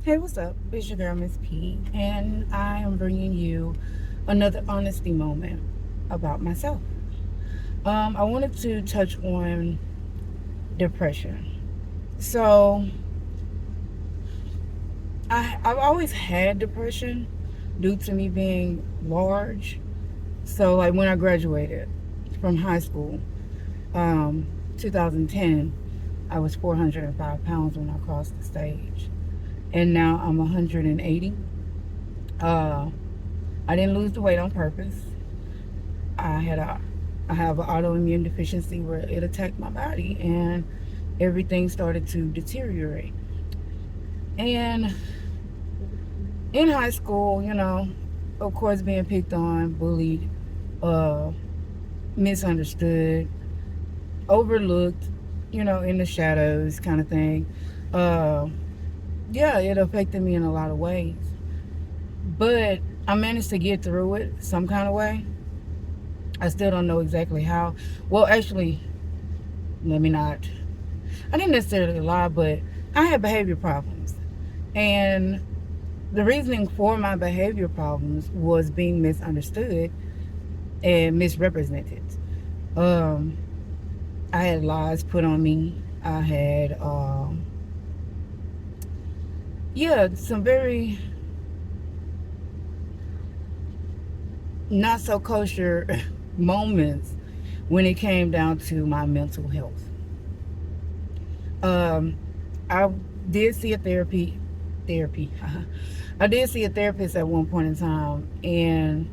Hey, what's up? It's your girl, MizsP, and I am bringing you another honesty moment about myself. I wanted to touch on depression. So, I've always had depression due to me being large. So, like when I graduated from high school, 2010, I was 405 pounds when I crossed the stage, and now I'm 180. Uh, I didn't lose the weight on purpose. I had a I have an autoimmune deficiency where it attacked my body and everything started to deteriorate. And in high school, of course being picked on, bullied, uh, misunderstood, overlooked, in the shadows kind of thing. Uh, yeah, it affected me in a lot of ways. But I managed to get through it some kind of way. I still don't know exactly how. Well, actually, let me not. I didn't necessarily lie, but I had behavior problems. And the reasoning for my behavior problems was being misunderstood and misrepresented. Um, I had lies put on me. I had, yeah, some very not so kosher moments when it came down to my mental health. Um, I did see a therapy. I did see a therapist at one point in time, and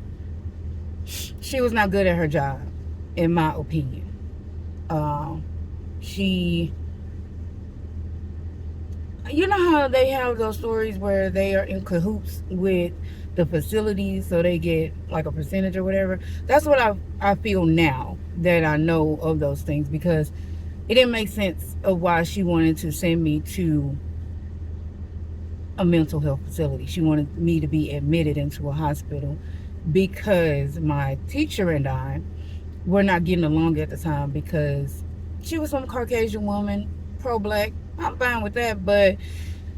she was not good at her job, in my opinion. Um, she, you know how they have those stories where they are in cahoots with the facilities, so they get like a percentage or whatever. That's what I feel now that I know of those things, because it didn't make sense of why she wanted to send me to a mental health facility. She wanted me to be admitted into a hospital because my teacher and I were not getting along at the time, because she was some Caucasian woman, pro black. I'm fine with that, but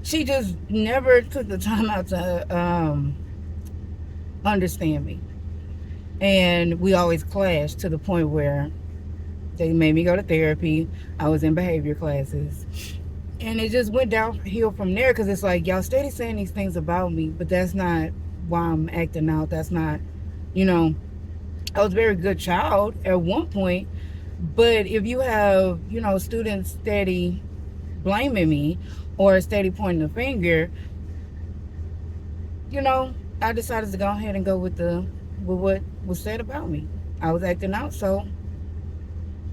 she just never took the time out to understand me. And we always clashed to the point where they made me go to therapy. I was in behavior classes. And it just went downhill from there, because it's like, y'all steady saying these things about me, but that's not why I'm acting out. That's not, you know, I was a very good child at one point, but if you have, students steady blaming me or steady pointing the finger, I decided to go ahead and go with what was said about me. I was acting out, so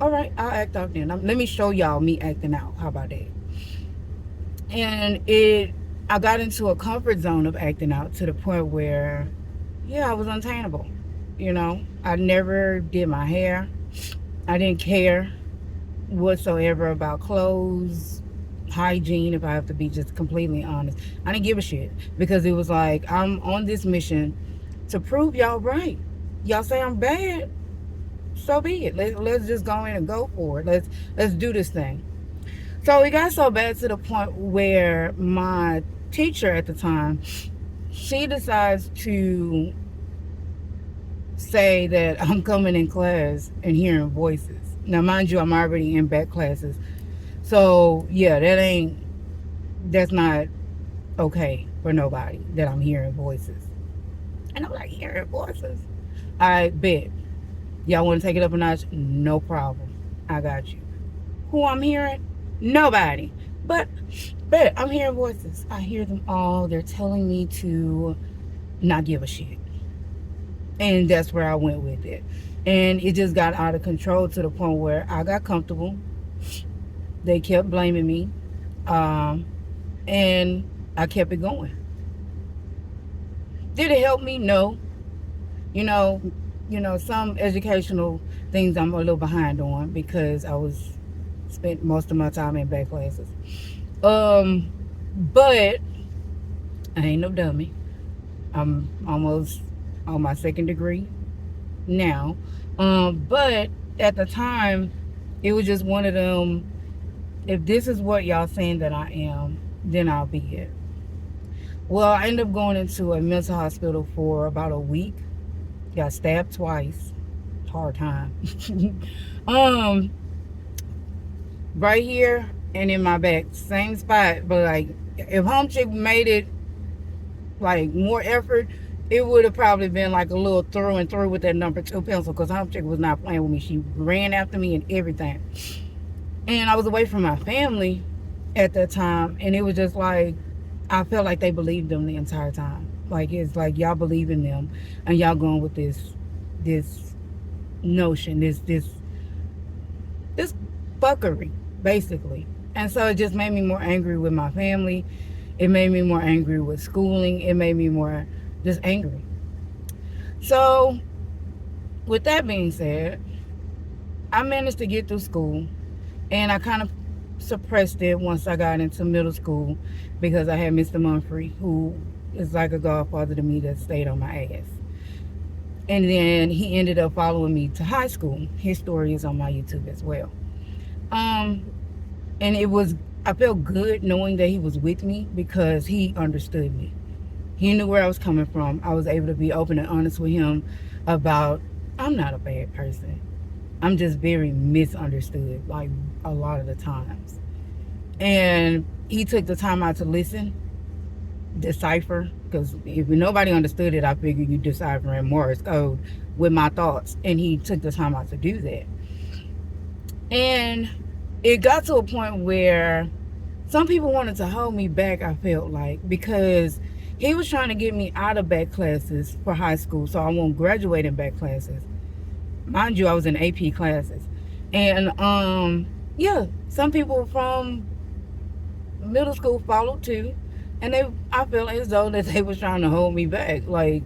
all right, I'll act out then. Let me show y'all me acting out. How about that? And I got into a comfort zone of acting out to the point where, yeah, I was untainable. I never did my hair. I didn't care whatsoever about clothes, hygiene, if I have to be just completely honest. I didn't give a shit, because it was like, I'm on this mission to prove y'all right. Y'all say I'm bad, so be it. Let's just go in and go for it. Let's do this thing. So it got so bad to the point where my teacher at the time, she decides to say that I'm coming in class and hearing voices. Now, mind you, I'm already in back classes. So, yeah, that's not okay for nobody that I'm hearing voices. And I'm like, hearing voices? I bet. Y'all want to take it up a notch? No problem. I got you. Who I'm hearing? Nobody. But I'm hearing voices. I hear them all. They're telling me to not give a shit. And that's where I went with it. And it just got out of control to the point where I got comfortable. They kept blaming me. Um, and I kept it going. Did it help me? No. You know, some educational things I'm a little behind on, because I was spent most of my time in back classes. But I ain't no dummy. I'm almost on my second degree now. But at the time, it was just one of them. If this is what y'all saying that I am, then I'll be it. Well, I ended up going into a mental hospital for about a week. Got stabbed twice. Hard time. um, right here and in my back, same spot. But like, if Home Chick made it like more effort, it would have probably been like a little through and through with that number 2 pencil. Because Home Chick was not playing with me. She ran after me and everything. And I was away from my family at that time, and it was just like I felt like they believed them the entire time. Like it's like y'all believe in them, and y'all going with this notion, this fuckery, basically. And so it just made me more angry with my family. It made me more angry with schooling. It made me more just angry. So with that being said, I managed to get through school, and I kind of suppressed it once I got into middle school because I had Mr. Mumphrey, who is like a godfather to me that stayed on my ass. And then he ended up following me to high school. His story is on my YouTube as well. Um, and it was I felt good knowing that he was with me because he understood me. He knew where I was coming from. I was able to be open and honest with him about I'm not a bad person. I'm just very misunderstood, like a lot of the times. And he took the time out to listen, decipher, because if nobody understood it, I figured you decipher in Morse code with my thoughts. And he took the time out to do that. And it got to a point where some people wanted to hold me back, I felt like, because he was trying to get me out of back classes for high school so I won't graduate in back classes. Mind you, I was in AP classes. And yeah, some people from middle school followed too. And I felt as though that they was trying to hold me back. Like,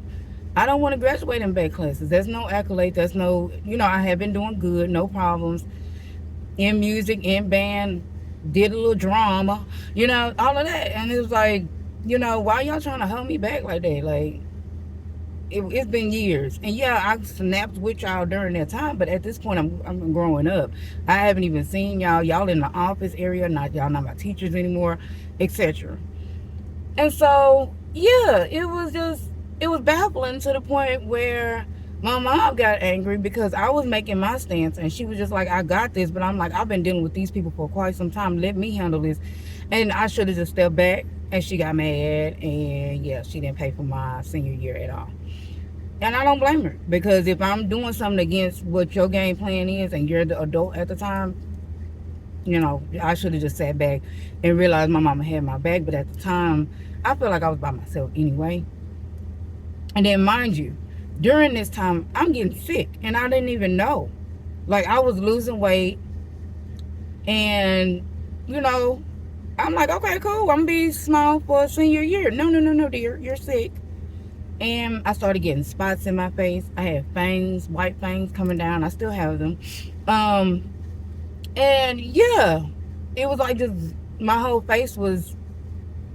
I don't want to graduate in back classes. There's no accolade. There's no, I have been doing good, no problems in music, in band, did a little drama, all of that. And it was like, why y'all trying to hold me back like that? Like, it's been years. And yeah, I snapped with y'all during that time, but at this point, I'm growing up. I haven't even seen y'all. Y'all in the office area, y'all not my teachers anymore, etc. And so, yeah, it was baffling to the point where my mom got angry because I was making my stance and she was just like, I got this. But I'm like, I've been dealing with these people for quite some time. Let me handle this. And I should have just stepped back, and she got mad. And yeah, she didn't pay for my senior year at all. And I don't blame her, because if I'm doing something against what your game plan is and you're the adult at the time, I should have just sat back and realized my mama had my back. But at the time, I felt like I was by myself anyway. And then, mind you, during this time, I'm getting sick and I didn't even know. Like, I was losing weight, and, you know, I'm like, okay, cool. I'm gonna be small for a senior year. No, no, no, no, dear. You're sick. And I started getting spots in my face. I had fangs, white fangs coming down. I still have them. Um, and yeah, it was like just my whole face was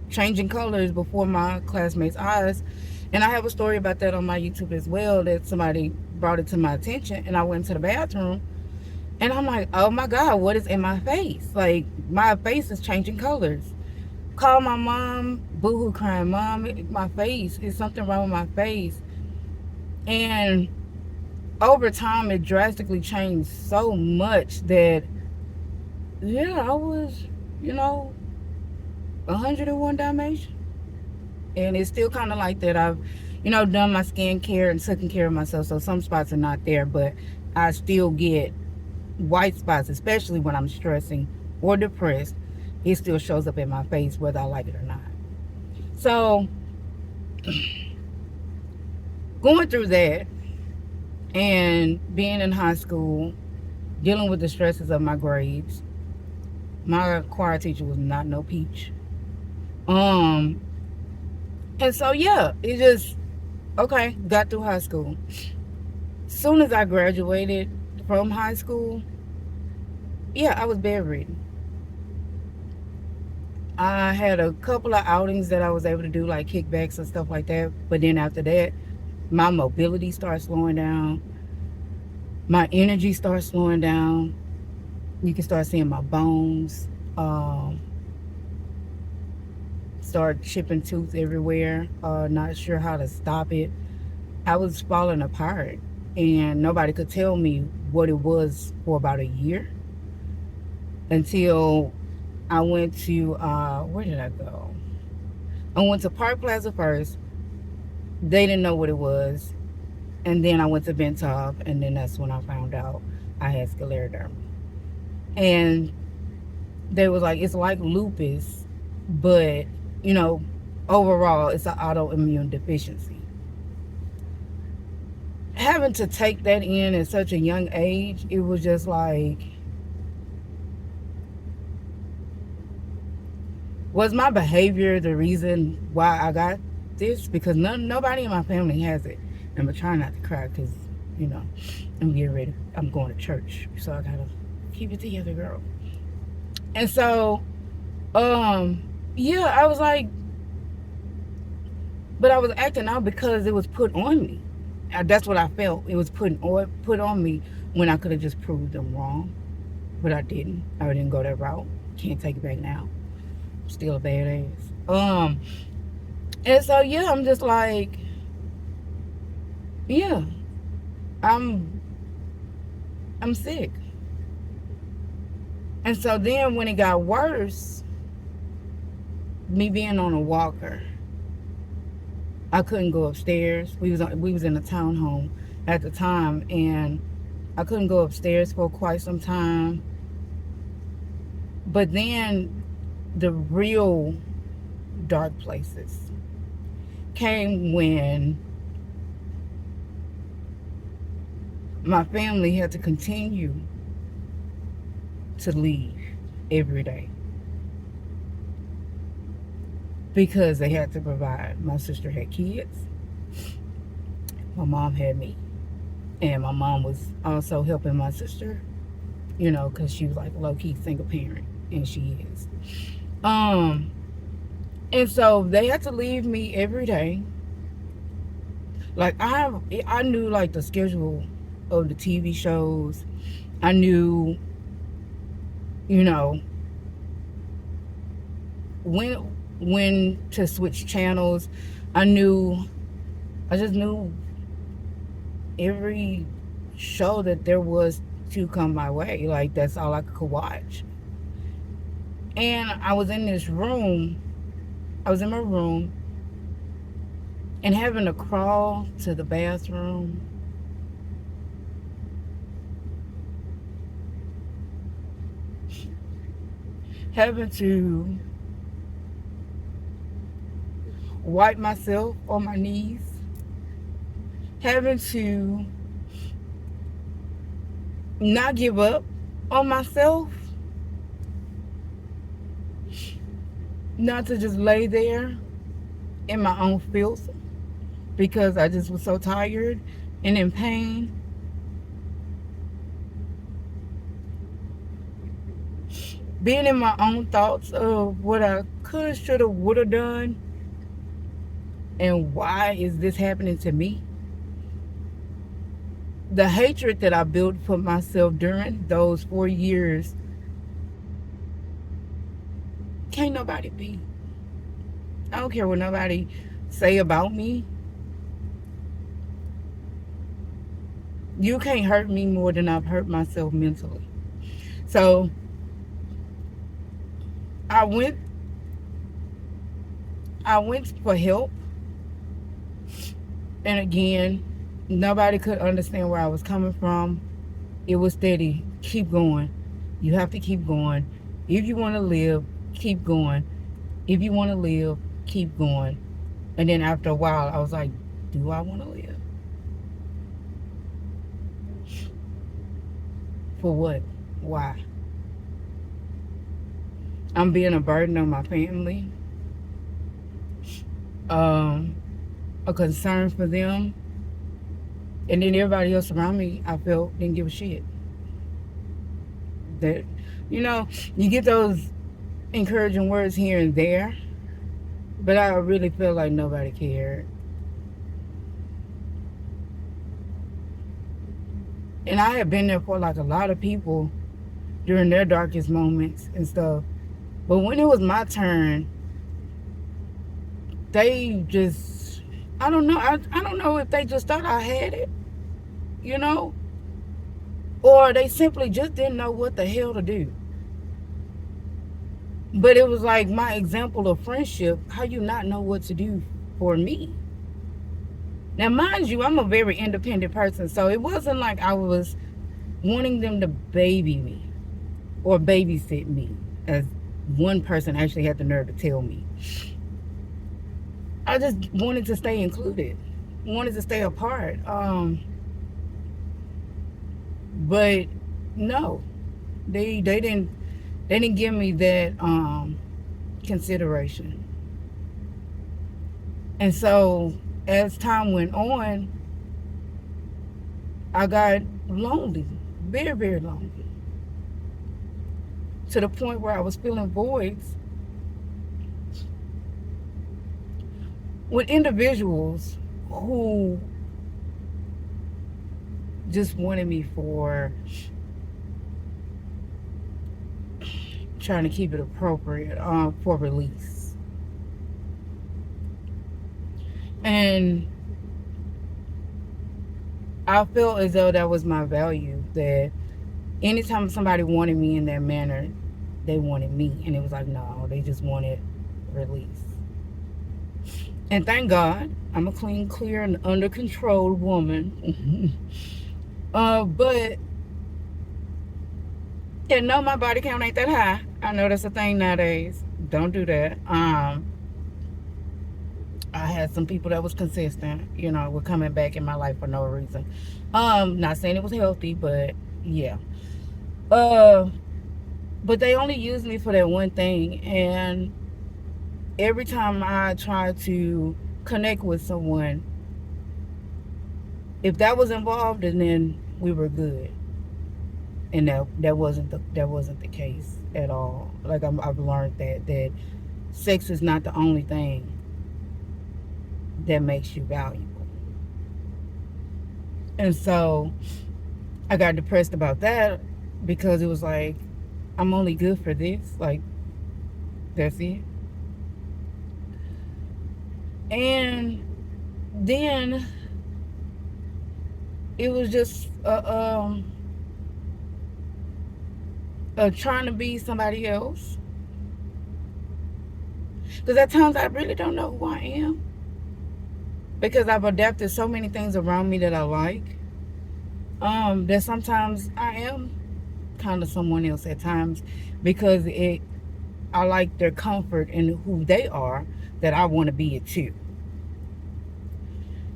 changing colors before my classmates' eyes. And I have a story about that on my YouTube as well, that somebody brought it to my attention. And I went to the bathroom and I'm like, oh my God, what is in my face? Like, my face is changing colors. Call my mom, boohoo crying, Mom, my face, is something wrong with my face. And over time, it drastically changed so much that, yeah, I was, you know, 101 Dalmatian. And it's still kind of like that. I've, done my skincare and taken care of myself, so some spots are not there, but I still get white spots, especially when I'm stressing or depressed. It still shows up in my face whether I like it or not. So, going through that and being in high school, dealing with the stresses of my grades, my choir teacher was not no peach. Um, and so yeah, it just okay, got through high school. Soon as I graduated from high school, yeah, I was bedridden. I had a couple of outings that I was able to do, like kickbacks and stuff like that. But then after that, my mobility starts slowing down. My energy starts slowing down. You can start seeing my bones started chipping tooth everywhere. Not sure how to stop it. I was falling apart, and nobody could tell me what it was for about a year until I went to where did I go? I went to Park Plaza first. They didn't know what it was, and then I went to Bentop, and then that's when I found out I had scleroderma. And they was like, it's like lupus, but you know, overall, it's an autoimmune deficiency. Having to take that in at such a young age, it was just like, was my behavior the reason why I got this? Because nobody in my family has it. And I'm trying not to cry because, you know, I'm getting ready. I'm going to church. So I gotta keep it together, girl. And so, yeah, I was like, but I was acting out because it was put on me. That's what I felt. It was put on me when I could have just proved them wrong. But I didn't. I didn't go that route. Can't take it back now. Still a badass. And so yeah, I'm just like, yeah, I'm I'm sick. And so then when it got worse, me being on a walker, I couldn't go upstairs. We was in a townhome at the time, and I couldn't go upstairs for quite some time. But then the real dark places came when my family had to continue to leave every day because they had to provide. My sister had kids, my mom had me, and my mom was also helping my sister, you know, because she was like low-key single parent, and she is. um and so they had to leave me every day. Like I knew like the schedule of the TV shows. I knew, you know, when to switch channels. I knew, I just knew every show that there was to come my way. Like that's all I could watch. And I was in this room. I was in my room and having to crawl to the bathroom. Having to wipe myself on my knees. Having to not give up on myself. Not to just lay there in my own filth because I just was so tired and in pain. Being in my own thoughts of what I could, should have, would have done, and why is this happening to me? The hatred that I built for myself during those 4 years, can't nobody beat. I don't care what nobody say about me. You can't hurt me more than I've hurt myself mentally. So I went for help, and again, nobody could understand where I was coming from. It was steady. Keep going. You have to keep going. If you want to live, keep going. If you want to live, keep going. And then after a while, I was like, do I want to live? For what? Why? I'm being a burden on my family. A concern for them. And then everybody else around me, I felt, didn't give a shit. That, you know, you get those encouraging words here and there, but I really feel like nobody cared. And I had been there for like a lot of people during their darkest moments and stuff. But when it was my turn, they just, I don't know. I don't know if they just thought I had it, you know, or they simply just didn't know what the hell to do. But it was like my example of friendship. How you not know what to do for me? Now, mind you, I'm a very independent person, so it wasn't like I was wanting them to baby me or babysit me, as one person actually had the nerve to tell me. I just wanted to stay included, wanted to stay apart. But no, they didn't give me that consideration. And so as time went on, I got lonely, very, very lonely, to the point where I was feeling voids with individuals who just wanted me for trying to keep it appropriate for release. And I felt as though that was my value, that anytime somebody wanted me in that manner, they wanted me. And it was like, no, they just wanted release. And thank God, I'm a clean, clear, and under control woman. But, yeah, no, my body count ain't that high. I know that's a thing nowadays. Don't do that. I had some people that was consistent, were coming back in my life for no reason. Not saying it was healthy, but yeah. But they only used me for that one thing, and every time I tried to connect with someone, if that was involved, and then we were good, and that wasn't the case at all. Like I've learned that sex is not the only thing that makes you valuable. And so I got depressed about that, because it was like, I'm only good for this. Like, that's it. And then it was just trying to be somebody else. Because at times I really don't know who I am. Because I've adapted so many things around me that I like. That sometimes I am kind of someone else at times, because I like their comfort in who they are, that I want to be it too.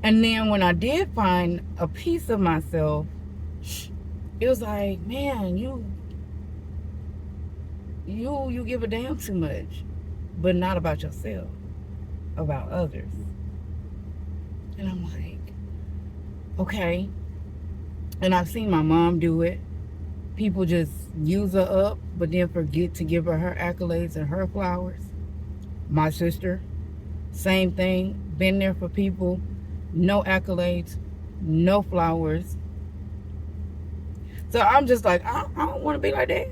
And then when I did find a piece of myself, it was like, man, you give a damn too much, but not about yourself, about others. And I'm like, okay. And I've seen my mom do it. People just use her up, but then forget to give her accolades and her flowers. My sister, same thing. Been there for people. No accolades, no flowers. So I'm just like, I don't want to be like that.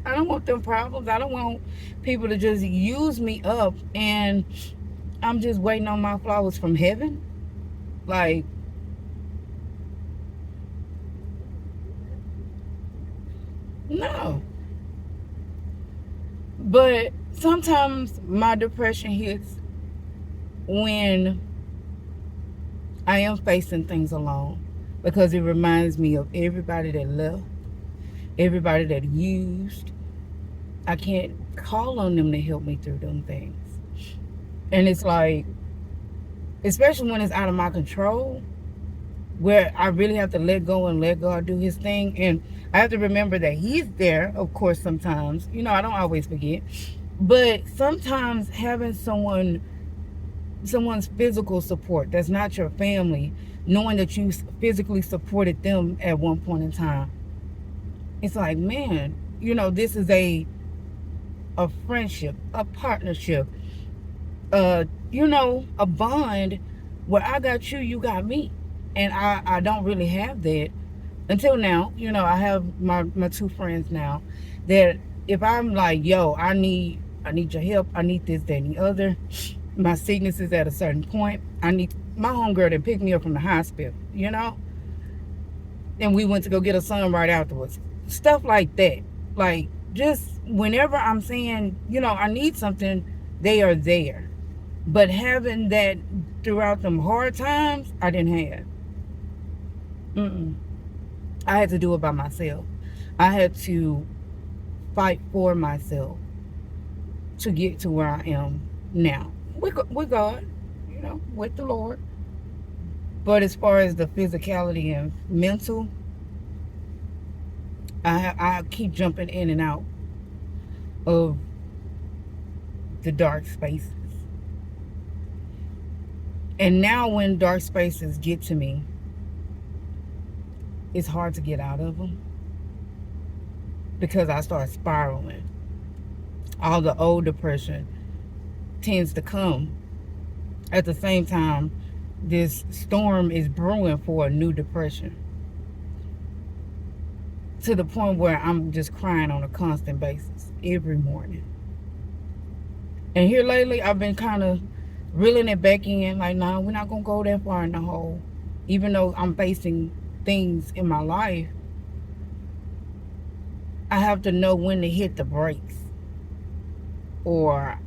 I don't want them problems. I don't want people to just use me up, and I'm just waiting on my flowers from heaven. Like, no. But sometimes my depression hits when I am facing things alone, because it reminds me of everybody that left, everybody that used. I can't call on them to help me through them things. And it's like, especially when it's out of my control, where I really have to let go and let God do his thing. And I have to remember that he's there, of course, sometimes. I don't always forget. But sometimes having someone's physical support that's not your family, knowing that you physically supported them at one point in time, it's like, man, this is a friendship, a partnership, a bond where I got you, you got me. And I don't really have that until now. I have my two friends now, that if I'm like, yo, I need your help, I need this, that, and the other, My sickness is at a certain point. I need my homegirl to pick me up from the hospital, and we went to go get a son right afterwards. Stuff like that. Like, just whenever I'm saying, I need something, they are there. But having that throughout them hard times, I didn't have. Mm-mm. I had to do it by myself. I had to fight for myself to get to where I am now. With God, with the Lord. But as far as the physicality and mental, I keep jumping in and out of the dark spaces. And now when dark spaces get to me, it's hard to get out of them because I start spiraling. All the old depression tends to come. At the same time, this storm is brewing for a new depression to the point where I'm just crying on a constant basis every morning. And here lately, I've been kind of reeling it back in, like, nah, we're not going to go that far in the hole. Even though I'm facing things in my life, I have to know when to hit the brakes, or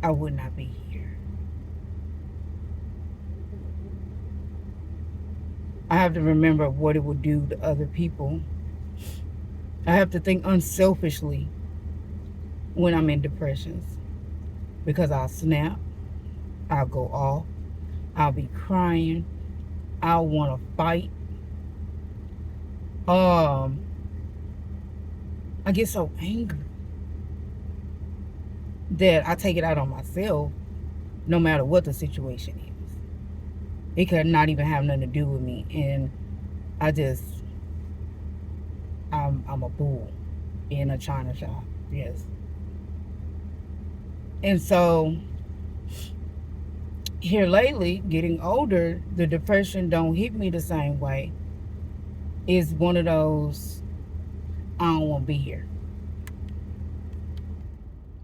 I would not be here. I have to remember what it would do to other people. I have to think unselfishly when I'm in depressions, because I'll snap, I'll go off, I'll be crying, I'll want to fight. I get so angry that I take it out on myself, no matter what the situation is. It could not even have nothing to do with me, and I just, I'm a bull in a china shop. Yes. And so here lately, getting older, the depression don't hit me the same way. It's one of those, I don't want to be here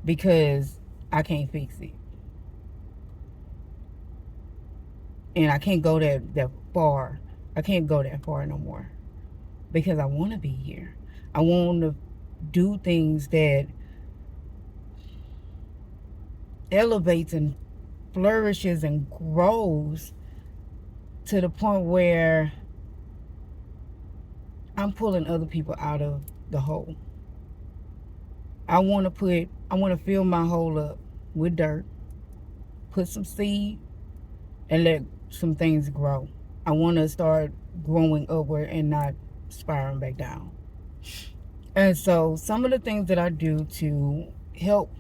because I can't fix it. And I can't go that far. I can't go that far no more because I want to be here. I want to do things that elevates and flourishes and grows to the point where I'm pulling other people out of the hole. I want to fill my hole up with dirt, put some seed, and let some things grow. I want to start growing upward and not spiraling back down. And so some of the things that I do to help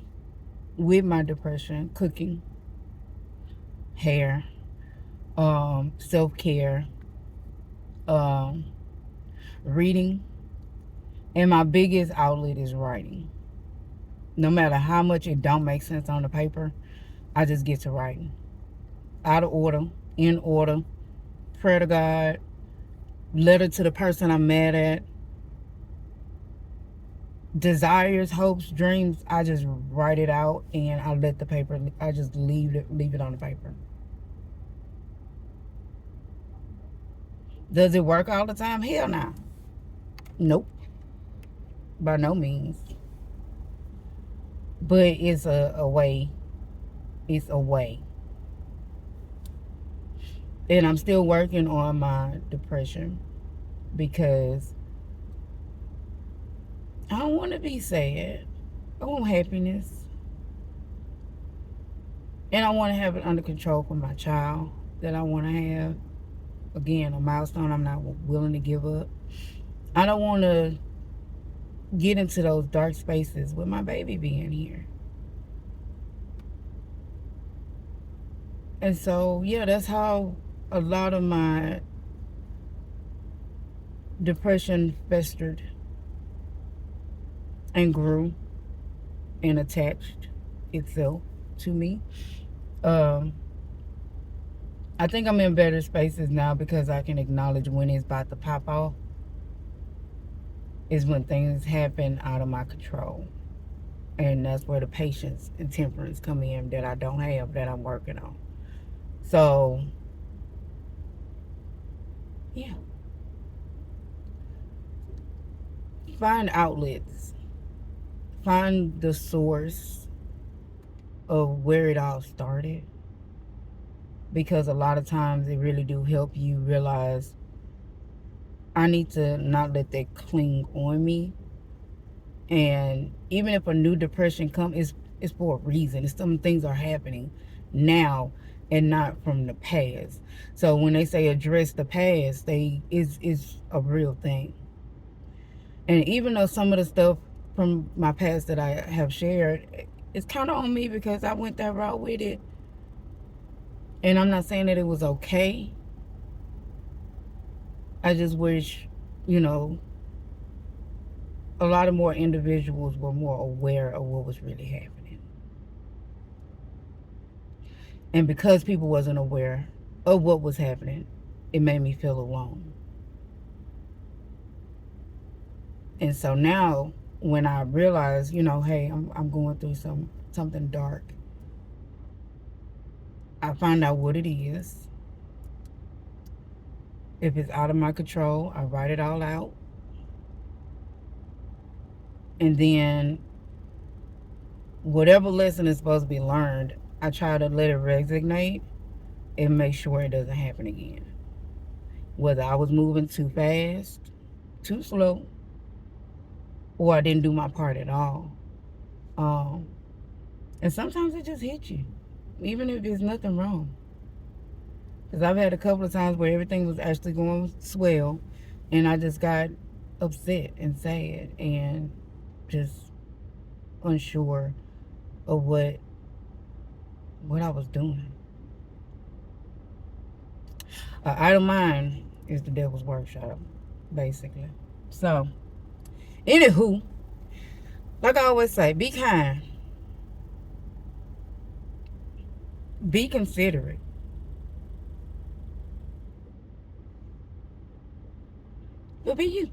with my depression: cooking, hair, self-care, um, reading, and my biggest outlet is writing. No matter how much it don't make sense on the paper, I just get to writing. Out of order, in order, prayer to God, letter to the person I'm mad at, desires, hopes, dreams. I just write it out and I just leave it on the paper. Does it work all the time? Hell no. Nope. By no means. But it's a way. It's a way. And I'm still working on my depression because I don't want to be sad. I want happiness. And I want to have it under control for my child that I want to have. Again, a milestone I'm not willing to give up. I don't want to get into those dark spaces with my baby being here. And so, yeah, that's how a lot of my depression festered and grew and attached itself to me. Um, I think I'm in better spaces now because I can acknowledge when it's about to pop off. Is when things happen out of my control. And that's where the patience and temperance come in that I don't have, that I'm working on. So, yeah, find outlets, find the source of where it all started, because a lot of times it really do help you realize I need to not let that cling on me. And even if a new depression comes, it's for a reason. It's some things are happening now and not from the past. So when they say address the past, they is a real thing. And even though some of the stuff from my past that I have shared, it's kind of on me because I went that route with it. And I'm not saying that it was okay. I just wish, you know, a lot of more individuals were more aware of what was really happening. And because people wasn't aware of what was happening, it made me feel alone. And so now when I realize, you know, hey, I'm going through something dark, I find out what it is. If it's out of my control, I write it all out. And then whatever lesson is supposed to be learned, I try to let it resonate and make sure it doesn't happen again. Whether I was moving too fast, too slow, or I didn't do my part at all. Um, and sometimes it just hits you, even if there's nothing wrong. Because I've had a couple of times where everything was actually going swell, and I just got upset and sad and just unsure of what I was doing. Idle mind is the devil's workshop, basically. So, anywho, like I always say, be kind, be considerate, but be you.